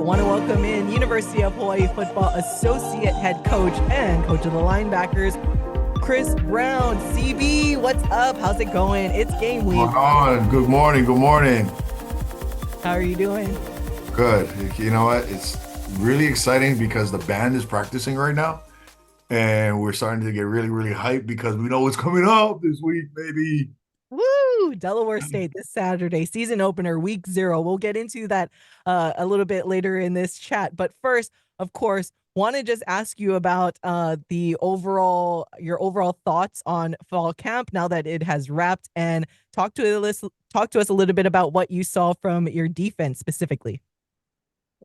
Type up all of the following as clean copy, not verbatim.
Want to welcome in University of Hawaii football associate head coach and coach of the Linebackers, Chris Brown. CB, what's up? How's it going? It's game week. Going on. Good morning. Good morning. How are you doing? Good. You know what? It's really exciting because the band is practicing right now, and we're starting to get really, really hyped because we know what's coming up this week, baby. Woo! Delaware State this Saturday, season opener, week 0. We'll get into that a little bit later in this chat. But first, of course, want to just ask you about your overall thoughts on fall camp now that it has wrapped, and talk to us a little bit about what you saw from your defense specifically.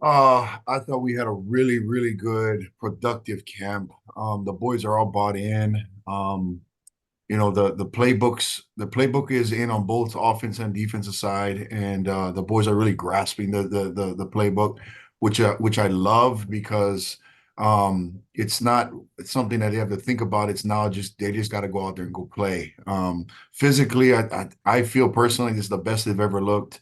I thought we had a really, really good, productive camp. The boys are all bought in. The playbook is in on both offense and defensive side, and the boys are really grasping the playbook, which I love because it's something that they have to think about. It's now just they just got to go out there and go play. Physically, I feel personally this is the best they've ever looked.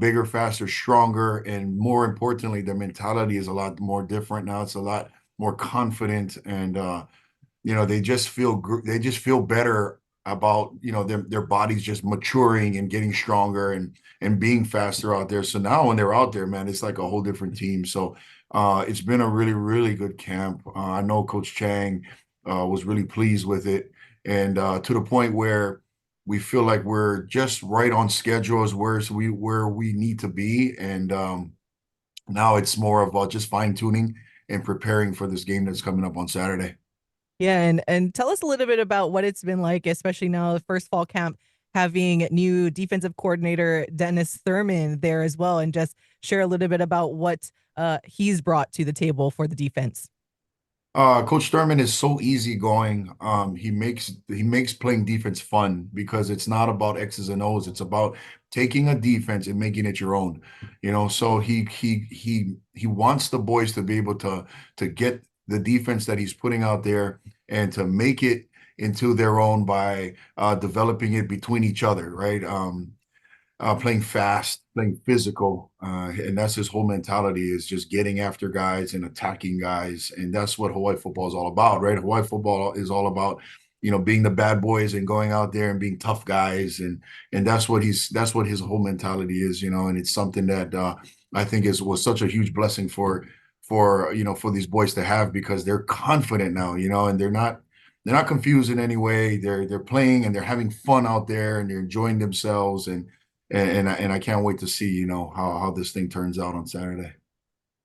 Bigger, faster, stronger, and more importantly, their mentality is a lot more different now. It's a lot more confident, and they just feel better about their bodies just maturing and getting stronger and being faster out there. So now when they're out there, man, it's like a whole different team. So it's been a really, really good camp. I know Coach Chang was really pleased with it, and to the point where we feel like we're just right on schedule as where we need to be. And now it's more about just fine tuning and preparing for this game that's coming up on Saturday. Yeah, and tell us a little bit about what it's been like, especially now the first fall camp, having new defensive coordinator Dennis Thurman there as well, and just share a little bit about what he's brought to the table for the defense. Coach Thurman is so easygoing. He makes playing defense fun because it's not about X's and O's. It's about taking a defense and making it your own. So he wants the boys to be able to get the defense that he's putting out there and to make it into their own by developing it between each other, right? Playing fast, playing physical, and that's his whole mentality is just getting after guys and attacking guys, and that's what Hawaii football is all about, right? Hawaii football is all about, being the bad boys and going out there and being tough guys, and that's what his whole mentality is, and it's something that I think was such a huge blessing for these boys to have because they're confident now, and they're not confused in any way. They're playing and they're having fun out there and they're enjoying themselves and I can't wait to see, how this thing turns out on Saturday.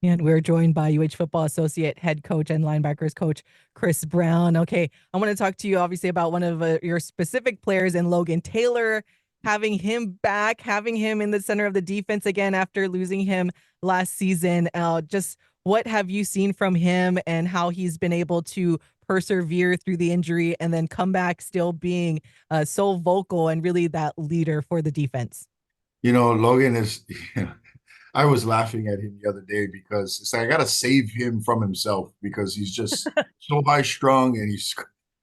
And we're joined by UH football associate head coach and linebackers coach Chris Brown. Okay, I want to talk to you obviously about one of your specific players in Logan Taylor, having him back, having him in the center of the defense again after losing him last season. Just what have you seen from him and how he's been able to persevere through the injury and then come back still being so vocal and really that leader for the defense? Logan is, I was laughing at him the other day because it's like I gotta save him from himself because he's just so high strung and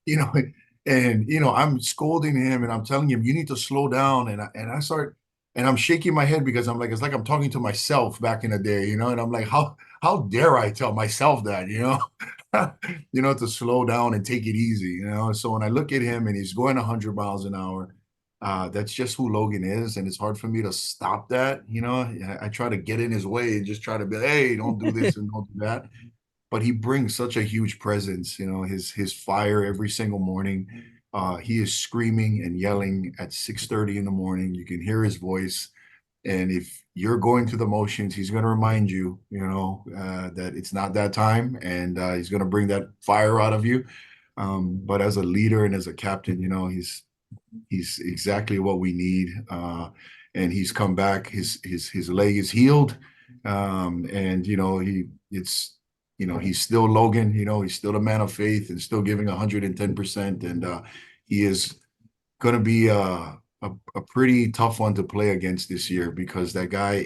you know, I'm scolding him and I'm telling him you need to slow down and I start and I'm shaking my head because I'm like it's like I'm talking to myself back in the day, and I'm like how dare I tell myself that, to slow down and take it easy. So when I look at him and he's going 100 miles an hour. That's just who Logan is, and it's hard for me to stop that. I try to get in his way and just try to be, hey, don't do this and don't do that. But he brings such a huge presence. His fire every single morning. He is screaming and yelling at 6:30 in the morning. You can hear his voice, and if you're going through the motions, he's going to remind you, that it's not that time, and he's going to bring that fire out of you. But as a leader and as a captain, he's exactly what we need. And he's come back. His leg is healed. And he's still Logan, he's still a man of faith and still giving 110%. And he is going to be a pretty tough one to play against this year because that guy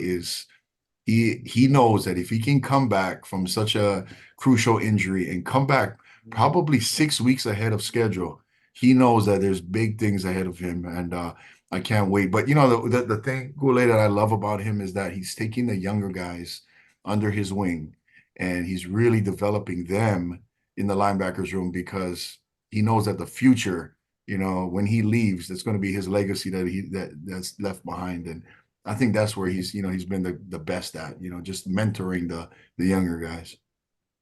he knows that if he can come back from such a crucial injury and come back probably 6 weeks ahead of schedule, he knows that there's big things ahead of him, and I can't wait. But the thing, Ku'ulei, that I love about him is that he's taking the younger guys under his wing, and he's really developing them in the linebackers room because he knows that the future, when he leaves, that's going to be his legacy that's left behind. And I think that's where he's been the best at, just mentoring the younger guys.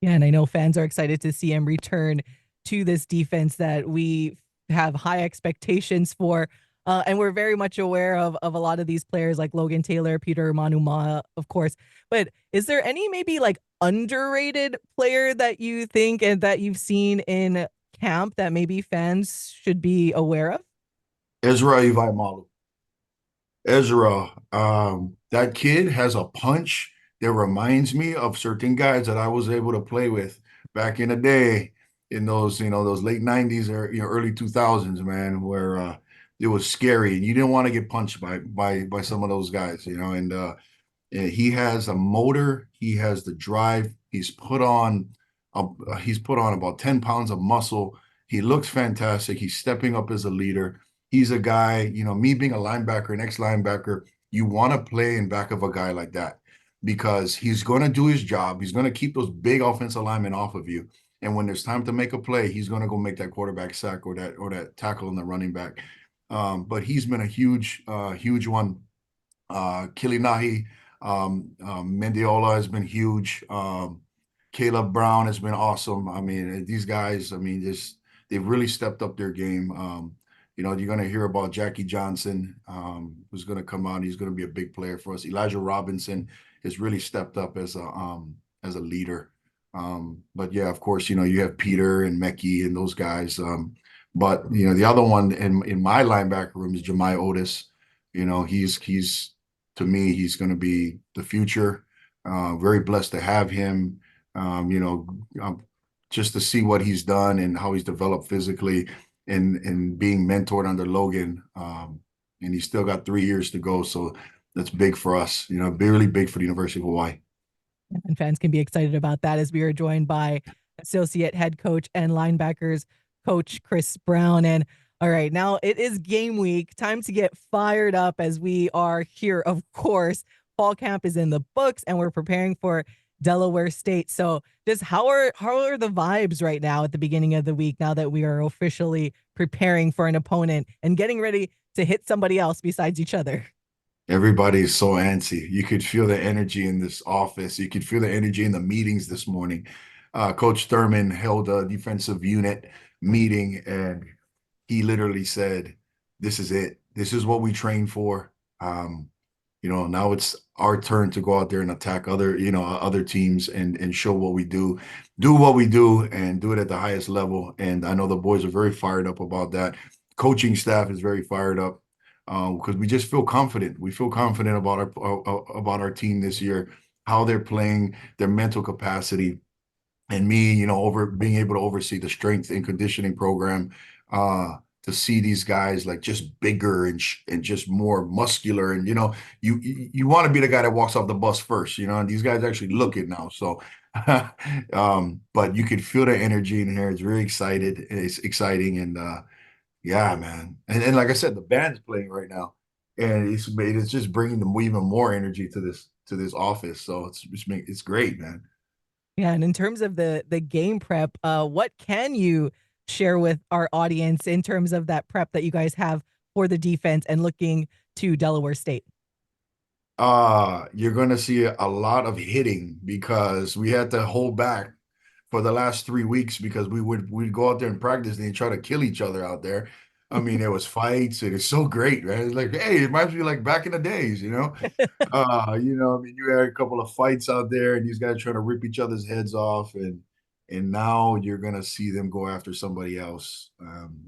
Yeah, and I know fans are excited to see him return to this defense that we have high expectations for. And we're very much aware of a lot of these players like Logan Taylor, Peter Manuma, of course. But is there any maybe like underrated player that you think and that you've seen in camp that maybe fans should be aware of? Ezra Ivaimalo. Ezra, that kid has a punch that reminds me of certain guys that I was able to play with back in the day in those late 90s or early 2000s, man, where it was scary and you didn't want to get punched by some of those guys, and he has a motor, he has the drive, he's put on about 10 pounds of muscle. He looks fantastic. He's stepping up as a leader. He's a guy, me being a linebacker, an ex-linebacker, you want to play in back of a guy like that because he's going to do his job. He's going to keep those big offensive linemen off of you. And when there's time to make a play, he's going to go make that quarterback sack or that tackle on the running back. But he's been a huge one. Kilinahi, Mendiola has been huge. Caleb Brown has been awesome. I mean, these guys, I mean, they've really stepped up their game. You're going to hear about Jackie Johnson, who's going to come out. He's going to be a big player for us. Elijah Robinson has really stepped up as a leader. But yeah, of course, you have Peter and Mekhi and those guys. But the other one in my linebacker room is Jemai Otis. He's to me, he's going to be the future. Very blessed to have him. Just to see what he's done and how he's developed physically and being mentored under Logan. And he's still got 3 years to go. So that's big for us, really big for the University of Hawaii. And fans can be excited about that as we are joined by associate head coach and linebackers coach Chris Brown. And all right, now it is game week. Time to get fired up as we are here. Of course, fall camp is in the books and we're preparing for Delaware State. So just how are the vibes right now at the beginning of the week now that we are officially preparing for an opponent and getting ready to hit somebody else besides each other? Everybody's so antsy. You could feel the energy in this office. You could feel the energy in the meetings this morning. Coach Thurman held a defensive unit meeting and he literally said, "This is it. This is what we train for. Now it's our turn to go out there and attack other teams and show what we do what we do and do it at the highest level." And I know the boys are very fired up about that. Coaching staff is very fired up because we just feel confident. We feel confident about our team this year, how they're playing, their mental capacity, and me, over being able to oversee the strength and conditioning program. To see these guys like just bigger and just more muscular, and you want to be the guy that walks off the bus first, and these guys actually look it now. So, but you could feel the energy in here. It's very excited. It's exciting, and yeah, man. And like I said, the band's playing right now, and it's just bringing them even more energy to this office. So it's great, man. Yeah, and in terms of the game prep, what can you share with our audience in terms of that prep that you guys have for the defense and looking to Delaware State? You're gonna see a lot of hitting because we had to hold back for the last 3 weeks because we'd go out there and practice and try to kill each other out there. I mean, there was fights and it's so great, man. It's like, hey, it reminds me like back in the days, I mean, you had a couple of fights out there and these guys trying to rip each other's heads off, and now you're gonna see them go after somebody else,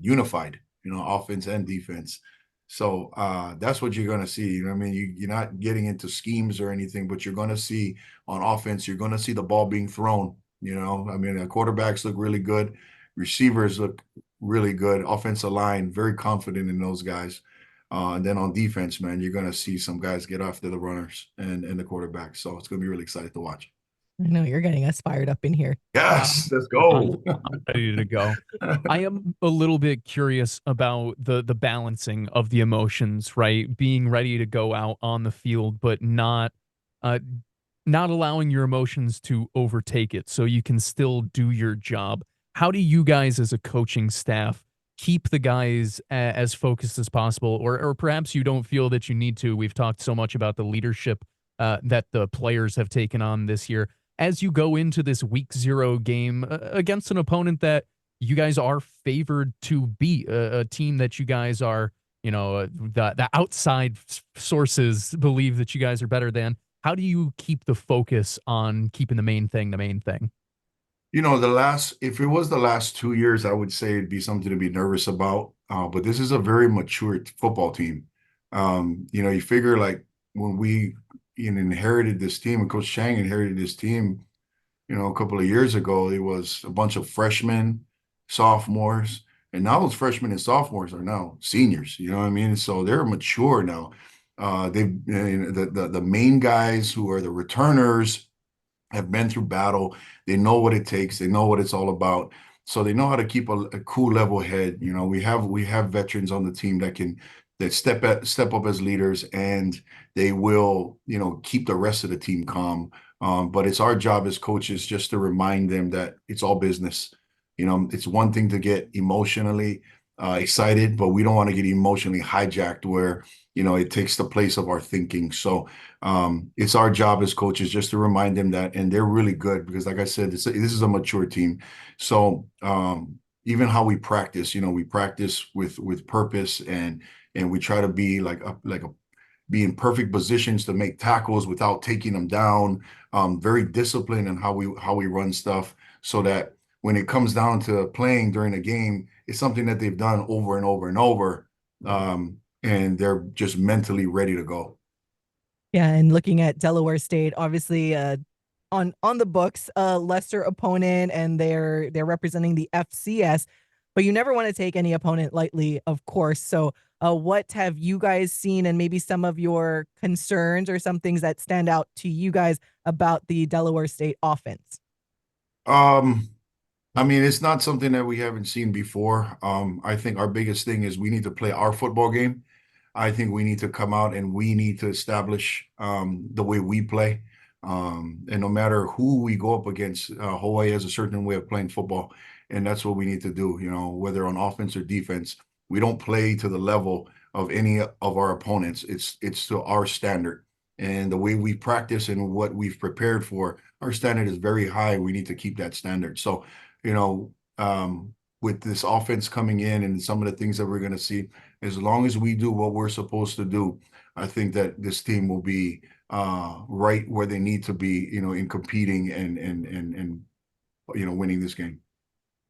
unified, offense and defense. So that's what you're gonna see. I mean, you're not getting into schemes or anything, but you're gonna see on offense, you're gonna see the ball being thrown. I mean, the quarterbacks look really good, receivers look really good, offensive line very confident in those guys. And then on defense, man, you're going to see some guys get after the runners and the quarterback. So it's going to be really exciting to watch. I know you're getting us fired up in here. Yes, let's I'm, go. I'm ready to go. I am a little bit curious about the balancing of the emotions, right? Being ready to go out on the field, but not not allowing your emotions to overtake it so you can still do your job. How do you guys as a coaching staff keep the guys as focused as possible, or perhaps you don't feel that you need to? We've talked so much about the leadership that the players have taken on this year. As you go into this week 0 game against an opponent that you guys are favored to beat, a team that you guys are, the outside sources believe that you guys are better than. How do you keep the focus on keeping the main thing the main thing? If it was the last 2 years, I would say it'd be something to be nervous about. But this is a very mature football team. You figure like when we inherited this team, and Coach Chang inherited this team, a couple of years ago, it was a bunch of freshmen, sophomores, and now those freshmen and sophomores are now seniors. You know what I mean? So they're mature now. The main guys who are the returners have been through battle. They know what it takes. They know what it's all about. So they know how to keep a cool, level head. We have veterans on the team that step up as leaders, and they will, keep the rest of the team calm. But it's our job as coaches just to remind them that it's all business. It's one thing to get emotionally excited, but we don't want to get emotionally hijacked where, it takes the place of our thinking. So it's our job as coaches just to remind them that, and they're really good because, like I said, this is a mature team. So even how we practice, we practice with purpose, and we try to be be in perfect positions to make tackles without taking them down. Very disciplined in how we run stuff, so that when it comes down to playing during a game, it's something that they've done over and over and over, and they're just mentally ready to go. Yeah, and looking at Delaware State, obviously on the books, a lesser opponent, and they're representing the FCS, but you never want to take any opponent lightly, of course. So, what have you guys seen, and maybe some of your concerns or some things that stand out to you guys about the Delaware State offense? Um, I mean, it's not something that we haven't seen before. I think our biggest thing is we need to play our football game. I think we need to come out and we need to establish the way we play. And no matter who we go up against, Hawaii has a certain way of playing football, and that's what we need to do. Whether on offense or defense, we don't play to the level of any of our opponents. It's to our standard, and the way we practice and what we've prepared for, our standard is very high. We need to keep that standard. So, you know, with this offense coming in and some of the things that we're going to see, as long as we do what we're supposed to do, I think that this team will be right where they need to be, in competing and winning this game.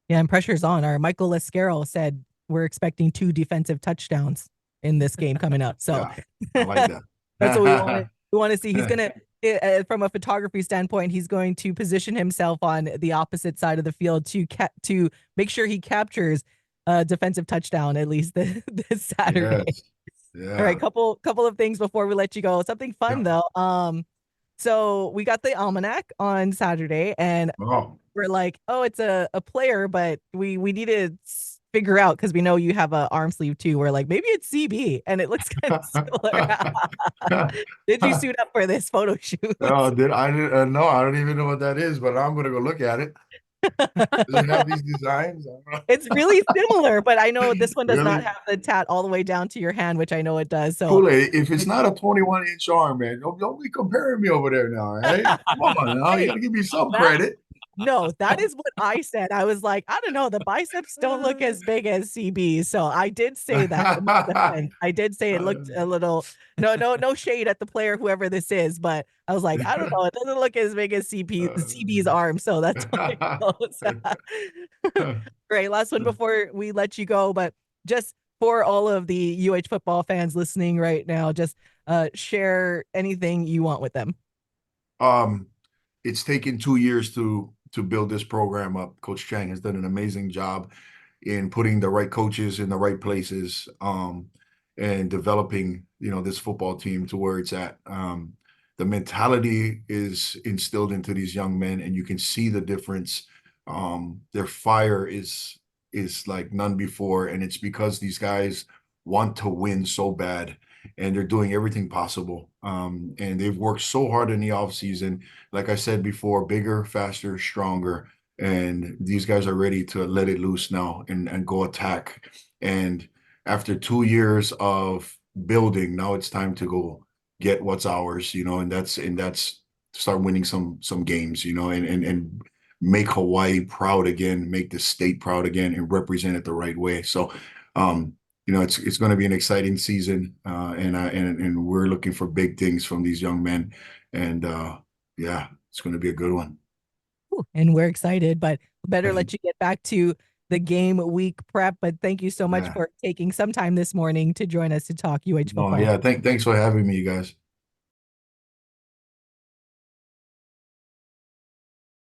Yeah, and pressure's on. Our Michael Lescaro said we're expecting 2 defensive touchdowns in this game coming up. So Yeah, I like that. that's what we want. We want to see. He's gonna, from a photography standpoint, he's going to position himself on the opposite side of the field to make sure he captures a defensive touchdown at least this Saturday. Yes. Yeah. All right, couple of things before we let you go. Something fun though. So we got the almanac on Saturday, and Oh. we're like, oh, it's a player, but we need to figure out, because we know you have an arm sleeve too. We're like, maybe it's CB, and it looks kind of similar. Did you suit up for this photo shoot? Oh, no, I don't even know what that is, but I'm gonna go look at it. Does it have these designs? It's really similar, but I know this one does not Really? have the tat all the way down to your hand, which I know it does. So Ku'ulei, if it's not a 21-inch arm, man, don't be comparing me over there now, right? Come on now, you Hey, gotta give me some that credit. no, that is what I said. I was like, I don't know, the biceps don't look as big as CB's. So I did say that in my defense. I did say it looked a little, no shade at the player, whoever this is, but I was like, I don't know, it doesn't look as big as CB's arm. So that's why it goes. Great. Last one before we let you go, but just for all of the UH football fans listening right now, just share anything you want with them. It's taken 2 years to build this program up. Coach Chang has done an amazing job in putting the right coaches in the right places, and developing, this football team to where it's at. The mentality is instilled into these young men, and you can see the difference. Their fire is like none before, and it's because these guys want to win so bad. and they're doing everything possible. And they've worked so hard in the offseason. Like I said before, bigger, faster, stronger. And these guys are ready to let it loose now and go attack. And after 2 years of building, now it's time to go get what's ours, and that's start winning some games, and make Hawaii proud again, make the state proud again, and represent it the right way. So, it's going to be an exciting season, and we're looking for big things from these young men, and yeah, it's going to be a good one. And we're excited, but better let you get back to the game week prep. But thank you so much for taking some time this morning to join us to talk UH football. Yeah, thanks for having me, you guys.